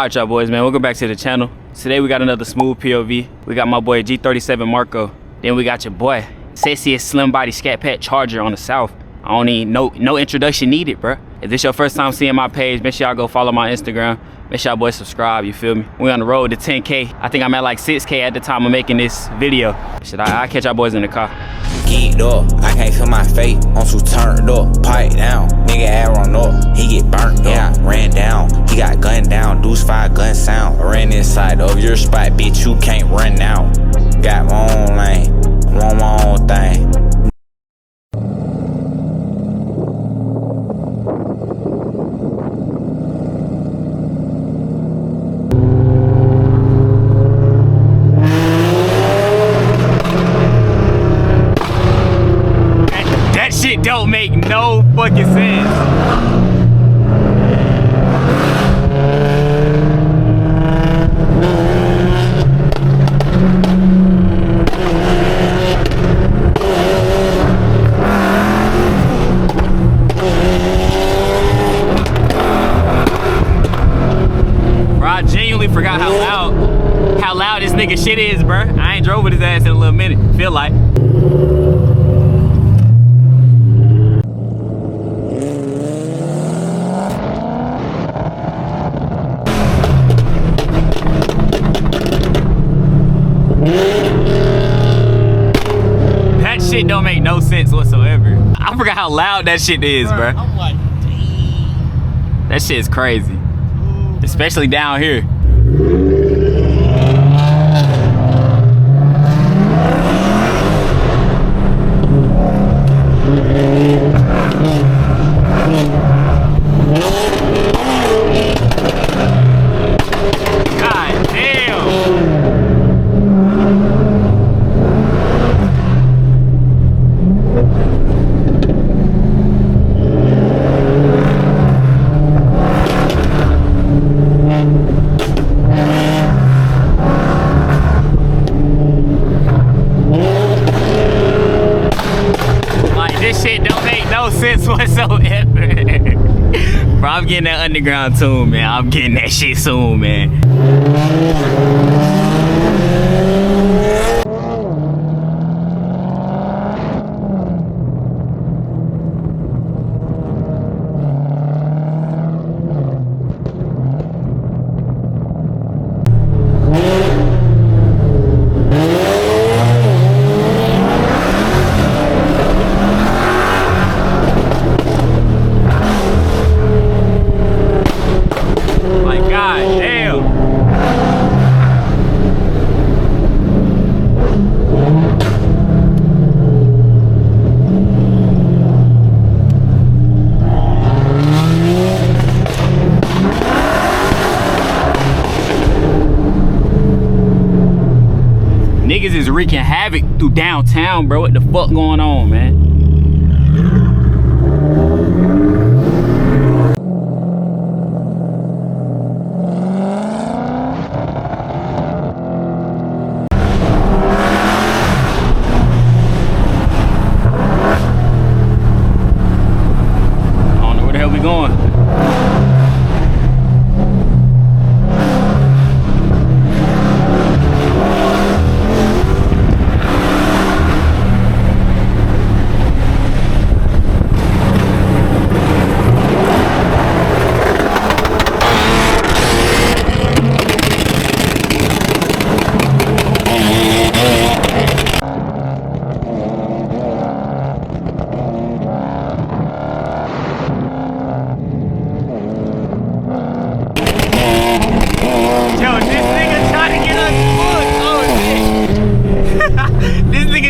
Alright y'all boys, man, welcome back to the channel. Today we got another smooth POV. We got my boy G37 Marco. Then we got your boy, sexiest slim body Scat Pack Charger on the south. I don't need no introduction needed, bruh. If this your first time seeing my page, make sure y'all go follow my Instagram. Make sure y'all boys subscribe, you feel me? We on the road to 10K. I think I'm at like 6K at the time of making this video. I'll catch y'all boys in the car. Geeked up, I can't feel my face. I'm too turned up, pipe down. Nigga ass run up, he get burnt up. Yeah, ran down, he got gunned down. Deuce 5 gun sound. I ran inside of your spot, bitch, you can't run now. Got my own lane, I'm on my own thing. Shit don't make no fucking sense. Bro, I genuinely forgot how loud this nigga shit is, bro. I ain't drove with his ass in a little minute. Feel like. Shit don't make no sense whatsoever. I forgot how loud that shit is, bro. I'm like, dang. That shit is crazy. Especially down here. God damn. This shit don't make no sense whatsoever. Bro, I'm getting that underground tune, man. I'm getting that shit soon, man. Niggas is wreaking havoc through downtown, bro. What the fuck going on, man? I don't know where the hell we going.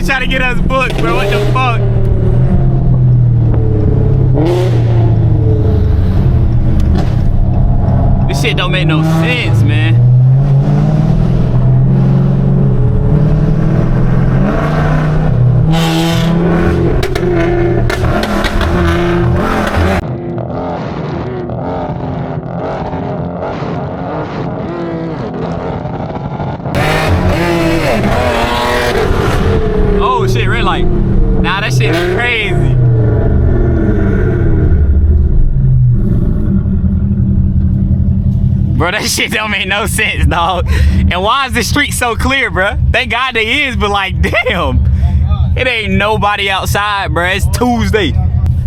Trying to get us booked, bro. What the fuck? This shit don't make no sense, man. Oh shit, red light. Nah, that shit is crazy. Bro, that shit don't make no sense, dog. And why is the street so clear, bro? Thank God they is, but like, damn. It ain't nobody outside, bro. It's Tuesday.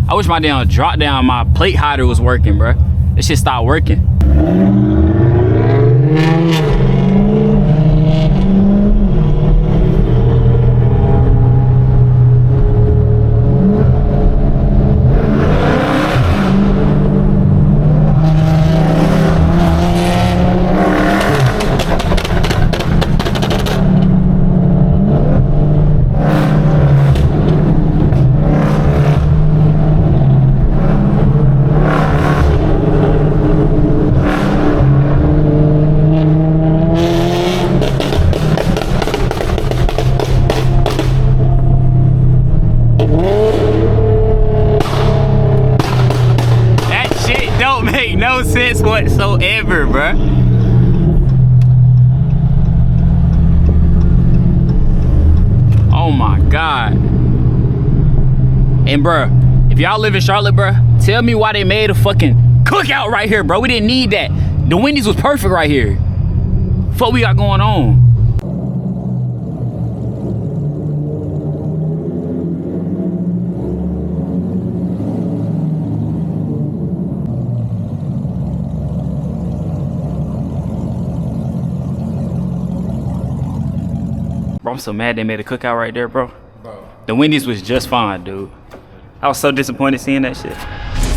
I wish my damn drop down, my plate hider was working, bro. This shit stopped working. No sense whatsoever, bruh. Oh my God. And bruh, if y'all live in Charlotte, bruh, tell me why they made a fucking cookout right here, bro. We didn't need that. The Wendy's was perfect right here. What we got going on? Bro, I'm so mad they made a cookout right there, bro. The Wendy's was just fine, dude. I was so disappointed seeing that shit.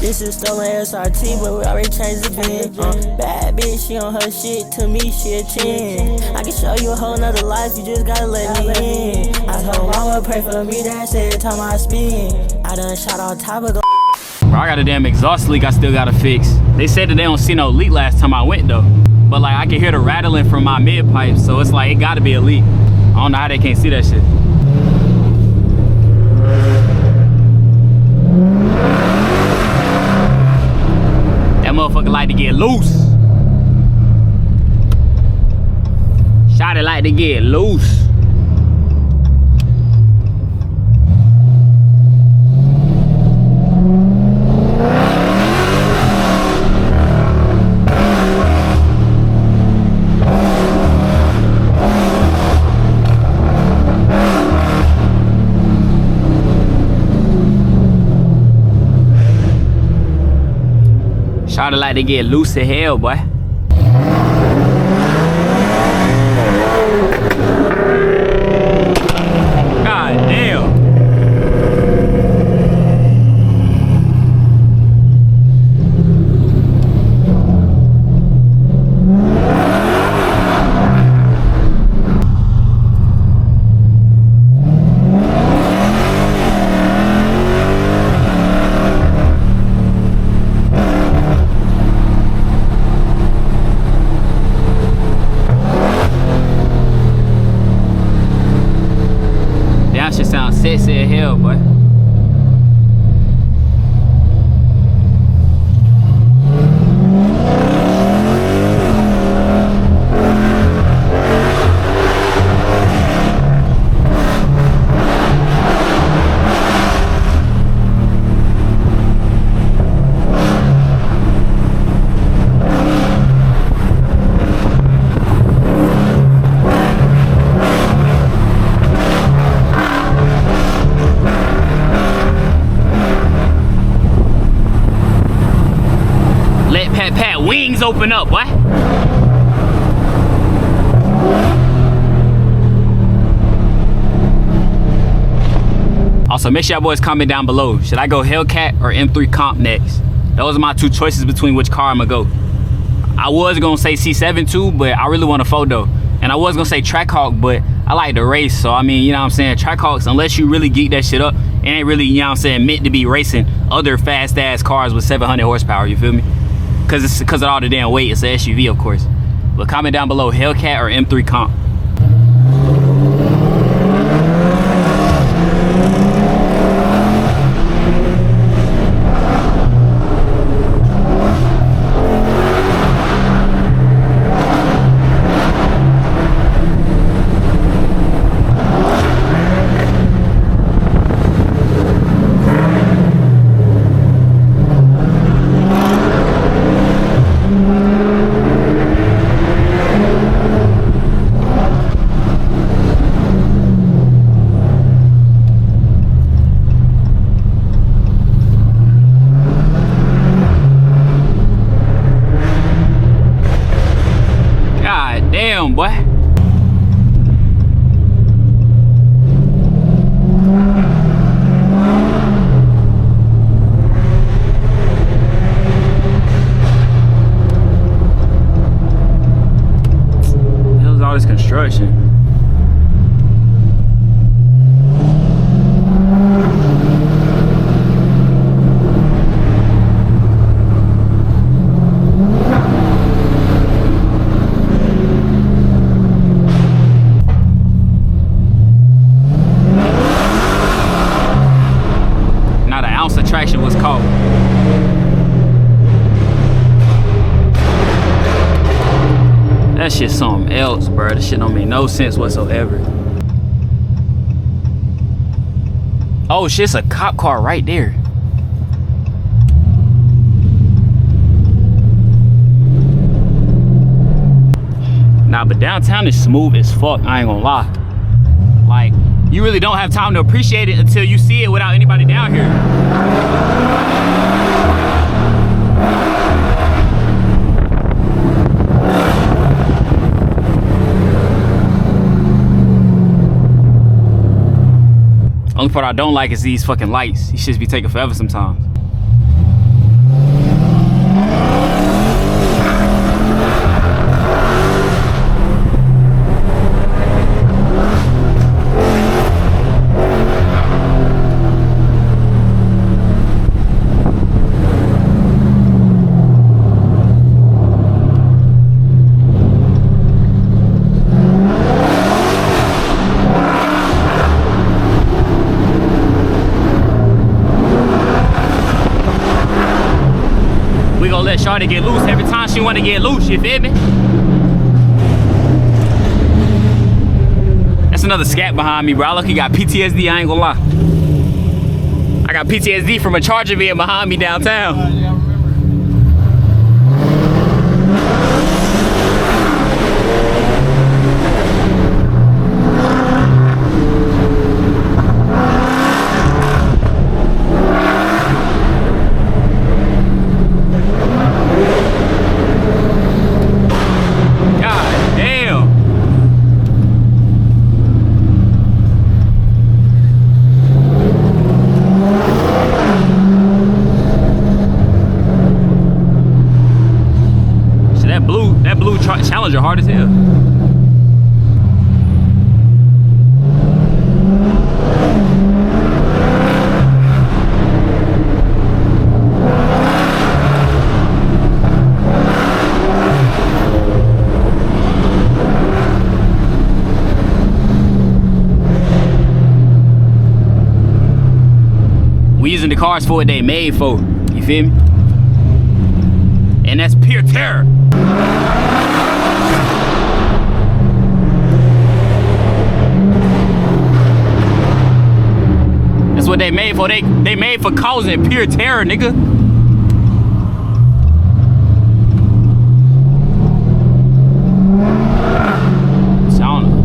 This is STOLN SRT, but we already changed the pen. Bad bitch, she on her shit, to me she a 10. I can show you a whole nother life, you just gotta let me in. I told mama pray for me, that's every time I spin. I done shot on top of Bro, I got a damn exhaust leak I still gotta fix. They said that they don't see no leak last time I went though. But like I can hear the rattling from my mid pipe, so it's like it gotta be a leak. I don't know how they can't see that shit. That motherfucker like to get loose. Shawty like to get loose. Shawty like to get loose as hell, boy. God damn. Shit sounds sexy as hell, boy. Pat wings open up, what? Also, make sure y'all boys comment down below. Should I go Hellcat or M3 Comp next? Those are my two choices between which car I'm gonna go. I was gonna say C7 too, but I really want a photo. And I was gonna say Trackhawk, but I like to race. So I mean, you know what I'm saying? Trackhawks, unless you really geek that shit up, it ain't really, you know what I'm saying, meant to be racing other fast ass cars with 700 horsepower, you feel me? Cause of all the damn weight, it's an SUV of course. But comment down below, Hellcat or M3 Comp. construction. Not an ounce of traction was caught. That shit's something else, bro. That shit don't make no sense whatsoever. Oh, shit's a cop car right there. Nah, but downtown is smooth as fuck, I ain't gonna lie. Like, you really don't have time to appreciate it until you see it without anybody down here. Only part I don't like is these fucking lights. These shits be taking forever sometimes. Let Shawty get loose every time she want to get loose, you feel me? That's another scat behind me, bro. I look, he got PTSD, I ain't gonna lie. I got PTSD from a Charger being behind me downtown. Yeah, I remember. That blue Challenger hard as hell. We using the cars for what they made for, you feel me? And that's pure terror. That's what they made for. They made for causing pure terror, nigga. So I don't know.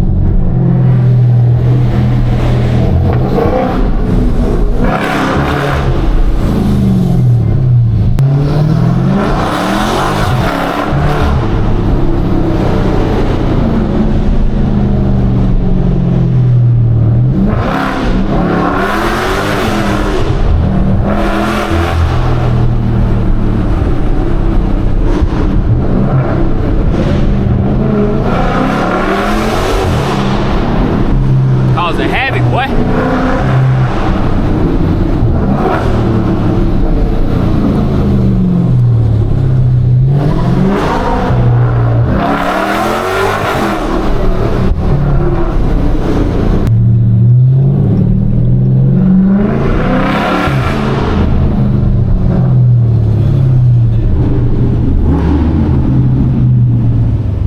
Causing havoc, boy.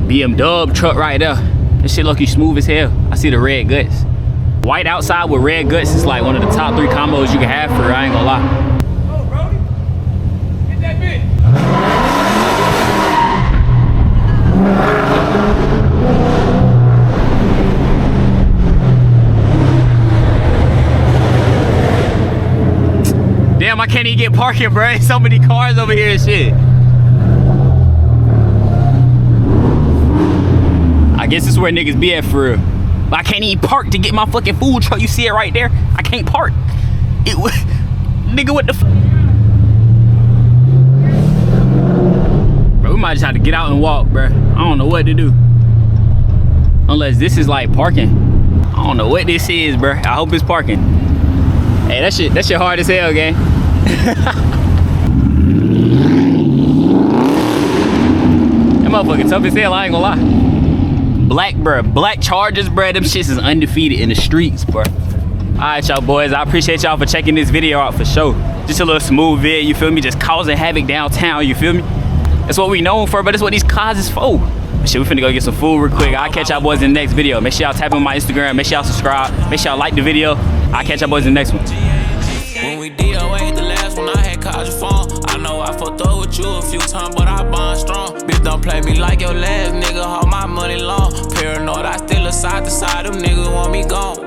BMW truck right there. This shit look smooth as hell. I see the red guts. White outside with red guts is like one of the top 3 combos you can have for, I ain't gonna lie. Oh, Brody. Hit that bitch. Damn, I can't even get parking, bro. So many cars over here and shit. I guess this is where niggas be at for real. But I can't even park to get my fucking food truck. You see it right there? I can't park. Nigga, what the f? Bro, we might just have to get out and walk, bro. I don't know what to do. Unless this is like parking. I don't know what this is, bro. I hope it's parking. Hey, that shit hard as hell, gang. That motherfucker tough as hell, I ain't gonna lie. Black Chargers, bruh. Them shits is undefeated in the streets, bruh. Alright, y'all boys, I appreciate y'all for checking this video out for sure. Just a little smooth vid, you feel me? Just causing havoc downtown, you feel me? That's what we known for, but that's what these cars is for. But shit, we finna go get some food real quick. I'll catch y'all boys in the next video. Make sure y'all tap on my Instagram, make sure y'all subscribe, make sure y'all like the video. I'll catch y'all boys in the next one. When we DOA the last one, I had called your phone. I know I fucked up with you a few times, but I bond strong. Bitch, don't play me like your last nigga, hold my money long. Paranoid, I still a side to side, them niggas want me gone.